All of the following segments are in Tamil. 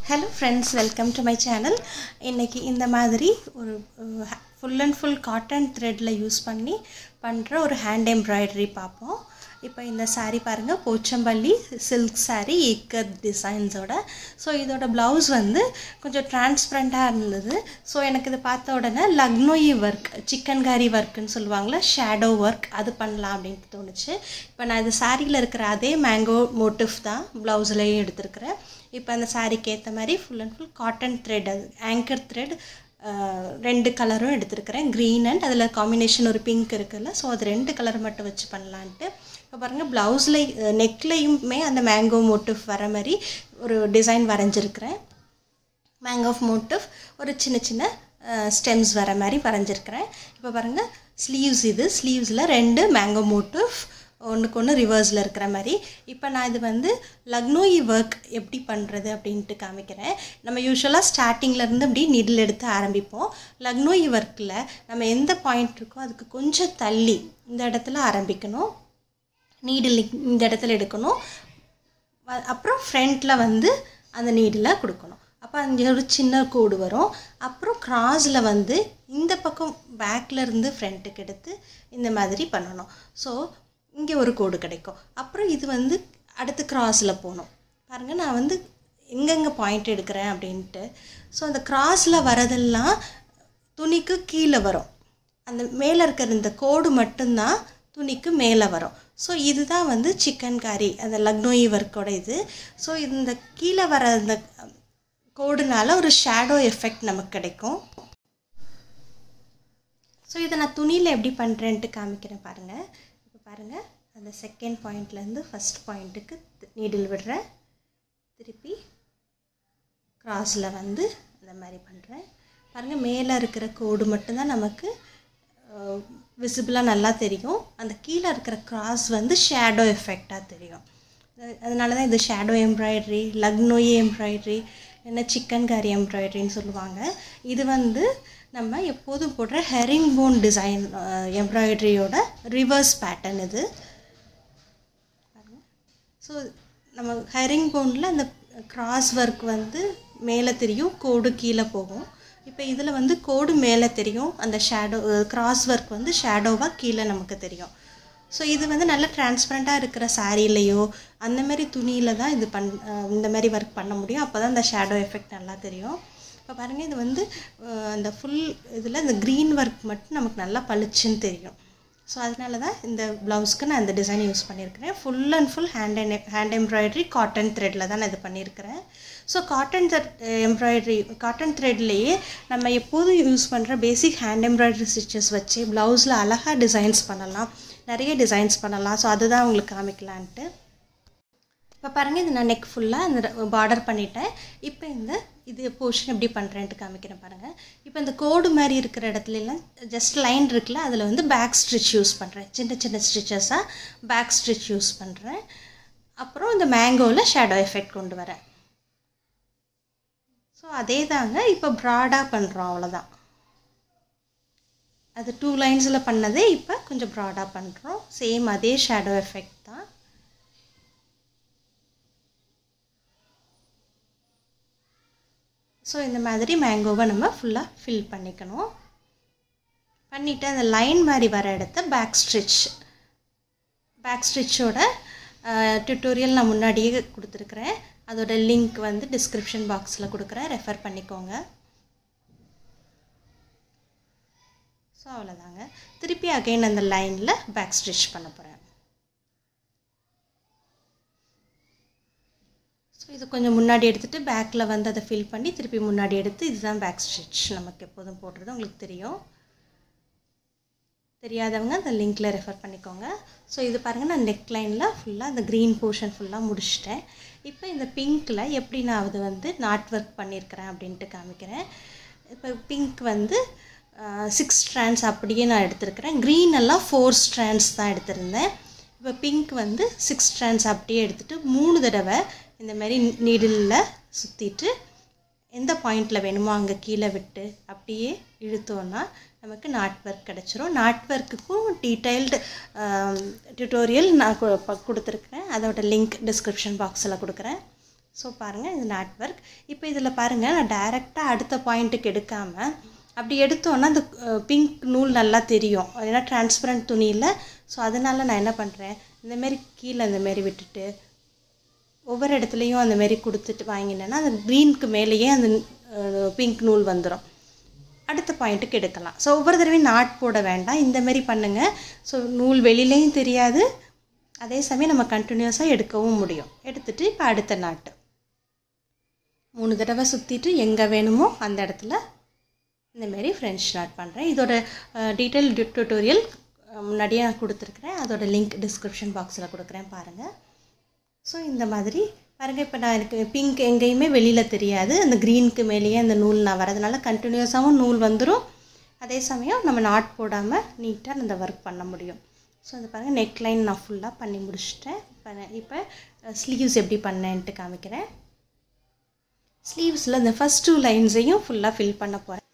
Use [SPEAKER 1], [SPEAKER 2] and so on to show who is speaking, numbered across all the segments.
[SPEAKER 1] Hello friends, welcome to my channel. இன்னைக்கு இந்த மாதிரி ஒரு full and full cotton thread ல யூஸ் பண்ணி பண்ற ஒரு hand embroidery பாப்போம். இப்போ இந்த saree பாருங்க Pochampalli silk saree ikat designs ஓட. சோ இதோட blouse வந்து கொஞ்சம் டிரான்ஸ்பரண்டா இருந்தது. சோ எனக்கு இது பார்த்த உடனே Lucknowi work, chickankari work ன்னு சொல்வாங்கல, shadow work அது பண்ணலாம் அப்படினு தோணுச்சு. இப்போ நான் இந்த sareeல இருக்கிற அதே mango motif தான் blouseலயே எடுத்துர்க்கறேன். இப்போ அந்த சாரிக்கு ஏத்த மாதிரி full and full cotton thread anchor thread ரெண்டு கலரும் எடுத்துர்க்கறேன், green and அதுல காம்பினேஷன் ஒரு pink இருக்குல்ல, சோ அது ரெண்டு கலர் மட்டும் வச்சு பண்ணலாம்னு. இப்போ பாருங்க ப்лауஸ்ல நெக்லயுமே அந்த mango motif வர மாதிரி ஒரு டிசைன் வரைஞ்சிருக்கேன். mango motif ஒரு சின்ன சின்ன stems வர மாதிரி வரைஞ்சிருக்கேன். இப்போ பாருங்க sleeves இது sleevesல ரெண்டு mango motif ஒண்ணுக்கு ஒண்ணு ரிவர்ஸ்ல இருக்கிற மாதிரி. இப்போ நான் இது வந்து Lucknowi work எப்படி பண்றது அப்படினு காமிக்கிறேன். நம்ம யூசுவலா ஸ்டார்டிங்ல இருந்து அப்படி நீடில் எடுத்து ஆரம்பிப்போம். Lucknowi workல நம்ம எந்த பாயிண்ட் இருக்கோ அதுக்கு கொஞ்சம் தள்ளி இந்த இடத்துல ஆரம்பிக்கணும். நீடில் இந்த இடத்துல எடுக்கணும். அப்புறம் ஃப்ரண்ட்ல வந்து அந்த நீடில கொடுக்கணும். அப்ப அங்க ஒரு சின்ன கோடு வரும். அப்புறம் கிராஸ்ல வந்து இந்த பக்கம் பேக்ல இருந்து ஃப்ரண்ட்க்கு எடுத்து இந்த மாதிரி பண்ணனும். சோ இங்க ஒரு கோடு கிடைக்கும். அப்புறம் இது வந்து அடுத்து கிராஸ்ல போணும். பாருங்க நான் வந்து எங்கங்க பாயிண்ட் எடுக்கறேன் அப்படினு. சோ அந்த கிராஸ்ல வரதெல்லாம் துணிக்கு கீழ வரும். அந்த மேல இருக்கிற இந்த கோடு மட்டும் தான் துணிக்கு மேல வரும். சோ இதுதான் வந்து chickankari அந்த Lucknowi work ஓட இது. சோ இந்த கீழ வர அந்த கோடுனால ஒரு ஷேடோ எஃபெக்ட் நமக்கு கிடைக்கும். சோ இத நான் துணியில எப்படி பண்றேன்னு காமிக்கிறேன் பாருங்க. பாருங்க அந்த செகண்ட் பாயிண்ட்ல இருந்து ஃபர்ஸ்ட் பாயிண்ட்க்கு நீடில் விடுறேன். திருப்பி கிராஸ்ல வந்து இந்த மாதிரி பண்றேன். பாருங்க மேல இருக்கிற கோடு மட்டும் தான் நமக்கு விசிபிளா நல்லா தெரியும். அந்த கீழ இருக்கிற கிராஸ் வந்து ஷேடோ எஃபெக்ட்டா தெரியும். அதனால தான் இது ஷேடோ எம்ப்ராய்டரி, Lucknowi எம்ப்ராய்டரி, என்ன chickankari எம்ப்ராய்டரின்னு சொல்லுவாங்க. இது வந்து நம்ம எப்போதும் போடுற herringbone டிசைன் எம்ப்ராய்டரியோட ரிவர்ஸ் பேட்டர்ன் இது. சோ நம்ம herringboneல அந்த கிராஸ் வர்க் வந்து மேலே தெரியும், கோடு கீழே போகும். இப்போ இதுல வந்து கோடு மேலே தெரியும், அந்த ஷேடோ கிராஸ் வர்க் வந்து ஷேடோவா கீழே நமக்கு தெரியும். சோ இது வந்து நல்ல டிரான்ஸ்பரண்டா இருக்கிற சாரிலயோ அந்த மாதிரி துணியில தான் இது இந்த மாதிரி வர்க் பண்ண முடியும். அப்பதான் அந்த ஷேடோ எஃபெக்ட் நல்லா தெரியும். இப்போ பாருங்க இது வந்து அந்த full இதுல இந்த green work மட்டும் நமக்கு நல்லா பளிச்சுன்னு தெரியும். சோ அதனால தான் இந்த ப்лауஸ்க்கு நான் இந்த டிசைன் யூஸ் பண்ணியிருக்கேன். full and full hand embroidery cotton threadல தான் நான் இது பண்ணியிருக்கேன். சோ cotton embroidery cotton threadலயே நம்ம எப்போதும் யூஸ் பண்ற basic hand embroidery stitches வச்சு ப்лауஸ்ல அழகா டிசைன்ஸ் பண்ணலாம், நிறைய டிசைன்ஸ் பண்ணலாம். சோ அதுதான் உங்களுக்கு காமிக்கலாம்னு. இப்போ பாருங்க இது நான் neck ஃபுல்லா அந்த border பண்ணிட்டேன். இப்போ இந்த இது portion எப்படி பண்றேன்னு காமிக்கிறேன் பாருங்க. இப்போ இந்த கோடு மாதிரி இருக்கிற இடத்துல எல்லாம் just லைன் இருக்குல, அதுல வந்து back stitch யூஸ் பண்றேன். சின்ன சின்ன ஸ்டிச்சஸா back stitch யூஸ் பண்றேன். அப்புறம் இந்த mangoல shadow effect கொண்டு வரேன். சோ அதேதாங்க இப்போ broad-ஆ பண்றோம் அவ்வளவுதான். அது 2 லைன்ஸ்ல பண்ணதே இப்போ கொஞ்சம் broad-ஆ பண்றோம். சேம் அதே shadow effect தான். சோ இந்த மாதிரி மேங்கோவை நம்ம ஃபுல்லா ஃபில் பண்ணிக்கணும். பண்ணிட்டு அந்த லைன் மாதிரி வர இடத்தை பேக் ஸ்டிட்சோட டியூட்டோரியல் நான் முன்னாடியே கொடுத்திருக்கேன். அதோட லிங்க் வந்து டிஸ்கிரிப்ஷன் பாக்ஸ்ல கொடுக்கிறேன், ரெஃபர் பண்ணிக்கோங்க. சோ அவ்வளவுதாங்க. திருப்பி அகைன் அந்த லைன்ல பேக் ஸ்டிட்ச் பண்ண போறேன். இது கொஞ்சம் முன்னாடி எடுத்துட்டு பேக்ல வந்து அதை ஃபில் பண்ணி திருப்பி முன்னாடி எடுத்து இதுதான் பேக் ஸ்டிட்ச் நமக்கு எப்போதும் போடுறது உங்களுக்கு தெரியும். தெரியாதவங்க அந்த லிங்க்ல ரெஃபர் பண்ணிக்கோங்க. சோ இது பாருங்க நான் நெக் லைன்ல ஃபுல்லா அந்த green portion ஃபுல்லா முடிச்சிட்டேன். இப்போ இந்த பிங்க்ல எப்படி நான் அது வந்து நாட் வர்க் பண்ணியிருக்கேன் அப்படினு காமிக்கிறேன். இப்போ பிங்க் வந்து 6 strands அப்படியே நான் எடுத்துர்க்கறேன். green எல்லாம் 4 strands தான் எடுத்துர்ந்தேன். இப்போ பிங்க் வந்து 6 strands அப்படியே எடுத்துட்டு 3 தடவை இந்த மாதிரி நீடில்ல சுத்திட்டு எந்த பாயிண்ட்ல வேணுமோ அங்க கீழ விட்டு அப்படியே இழுத்தோம்னா நமக்கு நாட் வர்க் கிடைச்சிரும். நாட் வர்க்குக்கும் டீடைல்ட் டியூட்டோரியல் நான் கொடுத்திருக்கேன். அதோட லிங்க் டிஸ்கிரிப்ஷன் பாக்ஸ்ல கொடுக்கிறேன். ஸோ பாருங்கள் இது நாட் ஒர்க். இப்போ இதில் பாருங்கள் நான் டைரெக்டாக அடுத்த பாயிண்ட்டுக்கு எடுக்காமல் அப்படி எடுத்தோன்னா அந்த பிங்க் நூல் நல்லா தெரியும், ஏன்னா டிரான்ஸ்பரண்ட் துணி இல்லை. ஸோ அதனால் நான் என்ன பண்ணுறேன், இந்தமாரி கீழே இந்தமாரி விட்டுட்டு ஒவ்வொரு இடத்துலையும் அந்தமாரி கொடுத்துட்டு வாங்கினேன்னா அந்த க்ரீனுக்கு மேலேயே அந்த பிங்க் நூல் வந்துடும். அடுத்த பாயிண்ட்டுக்கு எடுக்கலாம். ஸோ ஒவ்வொரு தடவையும் நாட் போட வேண்டாம், இந்தமாரி பண்ணுங்கள். ஸோ நூல் வெளியிலையும் தெரியாது, அதே சமயம் நம்ம கண்டினியூஸாக எடுக்கவும் முடியும். எடுத்துகிட்டு இப்போ அடுத்த நாட்டு 3 தடவை சுற்றிட்டு எங்கே வேணுமோ அந்த இடத்துல இந்தமாரி ஃப்ரெஞ்ச் நாட் பண்ணுறேன். இதோட டீட்டெயில் டியூட்டோரியல் முன்னாடியே நான் கொடுத்துருக்குறேன், அதோட லிங்க் டிஸ்கிரிப்ஷன் பாக்ஸில் கொடுக்குறேன் பாருங்கள். ஸோ இந்த மாதிரி பாருங்கள், இப்போ நான் எனக்கு பிங்க் எங்கேயுமே வெளியில் தெரியாது, அந்த க்ரீனுக்கு மேலேயே அந்த நூல் நான் வரதுனால கண்டினியூஸாகவும் நூல் வந்துடும். அதே சமயம் நம்ம நாட் போடாமல் நீட்டாக அந்த ஒர்க் பண்ண முடியும். ஸோ அது பாருங்கள், நெக் லைன் நான் ஃபுல்லாக பண்ணி முடிச்சிட்டேன். இப்போ ஸ்லீவ்ஸ் எப்படி பண்ணேன்ட்டு காமிக்கிறேன். ஸ்லீவ்ஸில் இந்த ஃபஸ்ட் 2 லைன்ஸையும் ஃபுல்லாக ஃபில் பண்ண போகிறேன்.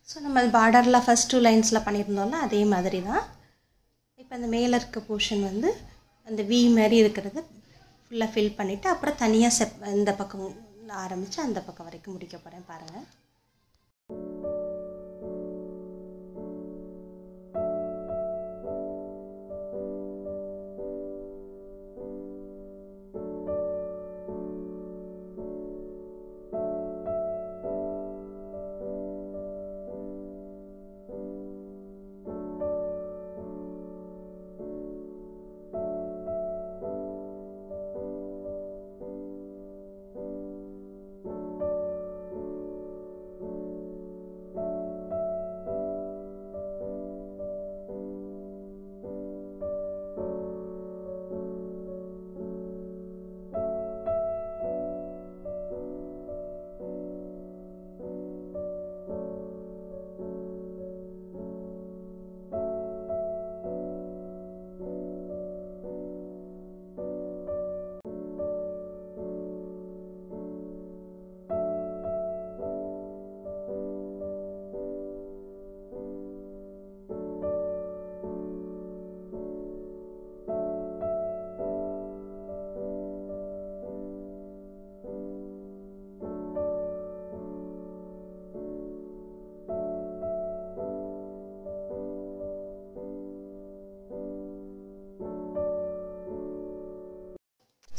[SPEAKER 1] ஸோ நம்ம பார்டரில் ஃபஸ்ட் 2 லைன்ஸில் பண்ணியிருந்தோம்ல அதே மாதிரி தான். இப்போ அந்த மேலே இருக்க போர்ஷன் வந்து அந்த வி மாதிரி இருக்கிறது ஃபுல்லாக ஃபில் பண்ணிவிட்டு அப்புறம் தனியாக இந்த பக்கம் ஆரம்பித்து அந்த பக்கம் வரைக்கும் முடிக்க போகிறேன் பாருங்கள்.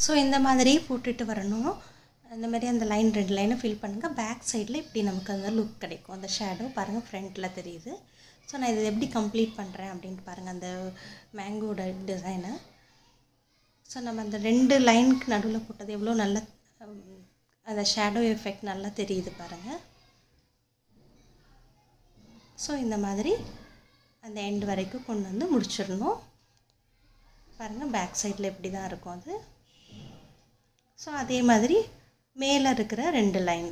[SPEAKER 1] ஸோ இந்த மாதிரி போட்டுட்டு வரணும். இந்த மாதிரி அந்த லைன் 2 லைனை ஃபில் பண்ணுங்கள். பேக் சைடில் இப்படி நமக்கு அந்த லுக் கிடைக்கும். அந்த ஷேடோ பாருங்கள் ஃப்ரண்ட்டில் தெரியுது. ஸோ நான் இதை எப்படி கம்ப்ளீட் பண்ணுறேன் அப்படின்ட்டு பாருங்கள் அந்த மேங்கோட டிசைனை. ஸோ நம்ம அந்த 2 லைனுக்கு நடுவில் போட்டது எவ்வளோ நல்ல அந்த ஷேடோ எஃபெக்ட் நல்லா தெரியுது பாருங்கள். ஸோ இந்த மாதிரி அந்த எண்டு வரைக்கும் கொண்டு வந்து முடிச்சிடணும். பாருங்கள் பேக் சைடில் இப்படி தான் இருக்கும் அது. ஸோ அதே மாதிரி மேலே இருக்கிற 2 லைன்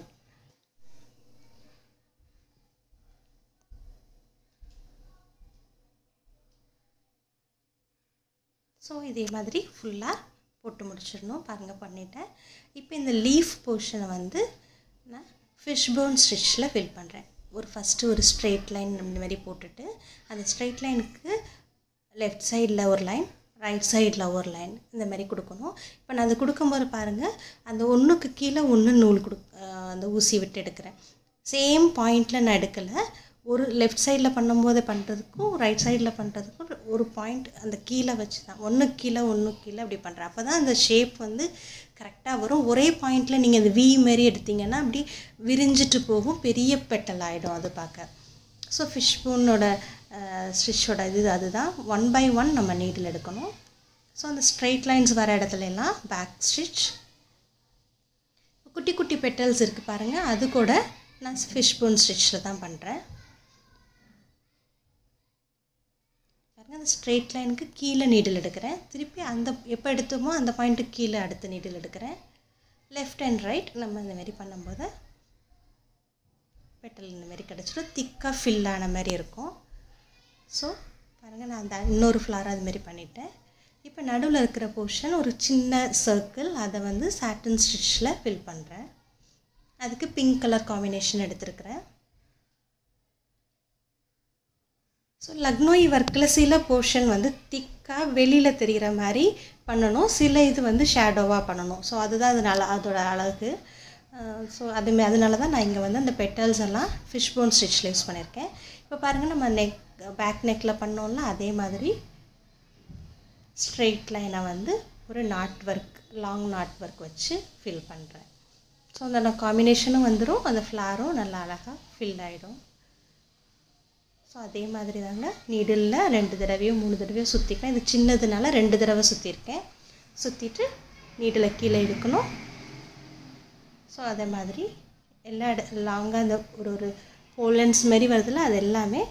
[SPEAKER 1] ஸோ இதே மாதிரி ஃபுல்லாக போட்டு முடிச்சிடணும். பாருங்கள் பண்ணிட்டேன். இப்போ இந்த லீஃப் போர்ஷனை வந்து நான் ஃபிஷ் போன் ஸ்டிச்சில் ஃபில் பண்ணுறேன். ஃபஸ்ட்டு ஒரு ஸ்ட்ரெயிட் லைன் இந்த மாதிரி போட்டுட்டு அந்த ஸ்ட்ரெயிட் லைனுக்கு லெஃப்ட் சைடில் ஒரு லைன், ரைட் சைடில் ஒரு லைன் இந்த மாதிரி கொடுக்கணும். இப்போ நான் அது கொடுக்கும்போது பாருங்கள் அந்த ஒன்றுக்கு கீழே ஒன்று நூல் அந்த ஊசி விட்டு எடுக்கிறேன். சேம் பாயிண்டில் நான் எடுக்கலை, ஒரு லெஃப்ட் சைடில் பண்ணும்போது பண்ணுறதுக்கும் ரைட் சைடில் பண்ணுறதுக்கும் ஒரு பாயிண்ட் அந்த கீழே வச்சு தான் ஒன்றுக்கு கீழே அப்படி பண்ணுறேன். அப்போ தான் அந்த ஷேப் வந்து கரெக்டாக வரும். ஒரே பாயிண்டில் நீங்கள் அந்த வி மாரி எடுத்திங்கன்னா அப்படி விரிஞ்சிட்டு போகும், பெரிய பெட்டல் ஆகிடும் அது பார்க்க. ஸோ ஃபிஷ் போனோட ஸ்டிச்சோட அதுதான் 1 by 1 நம்ம நீடில் எடுக்கணும். ஸோ அந்த ஸ்ட்ரெயிட் லைன்ஸ் வர இடத்துல எல்லாம் பேக் ஸ்டிச், குட்டி குட்டி பெட்டல்ஸ் இருக்குது பாருங்கள், அது கூட நான் ஃபிஷ் போன் ஸ்டிச்சில் தான் பண்ணுறேன். பாருங்கள் அந்த ஸ்ட்ரெயிட் லைனுக்கு கீழே நீடில் எடுக்கிறேன். திருப்பி அந்த எப்போ எடுத்தோமோ அந்த பாயிண்ட்டுக்கு கீழே அடுத்த நீடில் எடுக்கிறேன். லெஃப்ட் அண்ட் ரைட் நம்ம இந்த மாதிரி பண்ணும்போது பெட்டல் இந்த மாதிரி கிடச்சிடும், திக்காக ஃபில் ஆன மாதிரி இருக்கும். ஸோ பாருங்கள் நான் அந்த இன்னொரு ஃப்ளார் அதுமாரி பண்ணிட்டேன். இப்போ நடுவில் இருக்கிற போர்ஷன் ஒரு சின்ன சர்க்கிள், அதை வந்து சாட்டின் ஸ்டிச்சில் ஃபில் பண்ணுறேன். அதுக்கு பிங்க் கலர் காம்பினேஷன் எடுத்துருக்கிறேன். ஸோ லக்னோவி ஒர்க்கில் சில போர்ஷன் வந்து திக்காக வெளியில் தெரிகிற மாதிரி பண்ணணும், சில இது வந்து ஷேடோவாக பண்ணணும். ஸோ அதுதான் அதோட அழகு. ஸோ அதனால தான் நான் இங்கே வந்து அந்த பெட்டல்ஸ் எல்லாம் ஃபிஷ் போன் ஸ்டிச்சில் யூஸ் பண்ணியிருக்கேன். இப்போ பாருங்கள், நம்ம பேக் நெக்கில் பண்ணோம்னா அதே மாதிரி ஸ்ட்ரெயிட் லைனை வந்து ஒரு not work, long not work வச்சு ஃபில் பண்ணுறேன். ஸோ அந்த காம்பினேஷனும் வந்துடும், அந்த ஃப்ளாரும் நல்லா அழகாக ஃபில் ஆகிடும். ஸோ அதே மாதிரி தாங்க நீடிலில் 2 தடவையோ 3 தடவையோ சுற்றிக்கலாம். இது சின்னதுனால 2 தடவை சுற்றிருக்கேன். சுற்றிட்டு நீடில் கீழே இழுக்கணும். ஸோ அதே மாதிரி எல்லா லாங்காக அந்த ஒரு போலன்ஸ் மாதிரி வருதுல்ல, அது எல்லாமே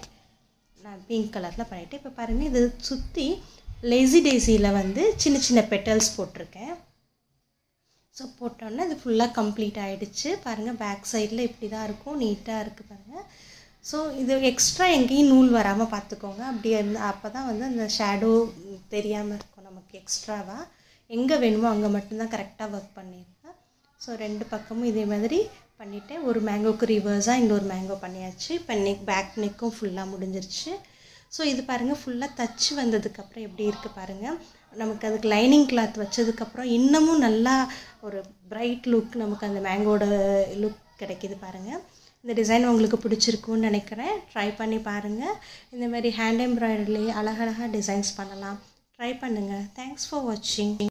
[SPEAKER 1] நான் பிங்க் கலரில் பண்ணிவிட்டேன். இப்போ பாருங்கள், இது சுற்றி லேசி டேசியில் வந்து சின்ன சின்ன பெட்டல்ஸ் போட்டிருக்கேன். ஸோ போட்டோன்னா இது ஃபுல்லாக கம்ப்ளீட் ஆகிடுச்சு. பாருங்கள், பேக் சைடில் இப்படி தான் இருக்கும், நீட்டாக இருக்குது பாருங்கள். ஸோ இது எக்ஸ்ட்ரா எங்கேயும் நூல் வராமல் பார்த்துக்கோங்க. அப்படி அப்போ தான் வந்து அந்த ஷேடோ தெரியாமல் இருக்கும் நமக்கு. எக்ஸ்ட்ராவாக எங்கே வேணுமோ அங்கே மட்டும்தான் கரெக்டாக ஒர்க் பண்ணியிருக்கேன். ஸோ 2 பக்கமும் இதே மாதிரி பண்ணிவிட்டேன். ஒரு மேங்கோக்கு ரிவர்ஸாக இன்னொரு மேங்கோ பண்ணியாச்சு. இப்போ பேக் நெக்கும் ஃபுல்லாக முடிஞ்சிருச்சு. ஸோ இது பாருங்கள், ஃபுல்லாக தச்சு வந்ததுக்கப்புறம் எப்படி இருக்குது பாருங்கள். நமக்கு அதுக்கு லைனிங் கிளாத் வச்சதுக்கப்புறம் இன்னமும் நல்லா ஒரு பிரைட் லுக், நமக்கு அந்த மேங்கோட லுக் கிடைக்கிது பாருங்கள். இந்த டிசைன் உங்களுக்கு பிடிச்சிருக்குன்னு நினைக்கிறேன். ட்ரை பண்ணி பாருங்கள். இந்த மாதிரி ஹேண்ட் எம்ப்ராய்டரிலேயே அழகழகாக டிசைன்ஸ் பண்ணலாம். ட்ரை பண்ணுங்கள். தேங்க்ஸ் ஃபார் வாட்சிங்.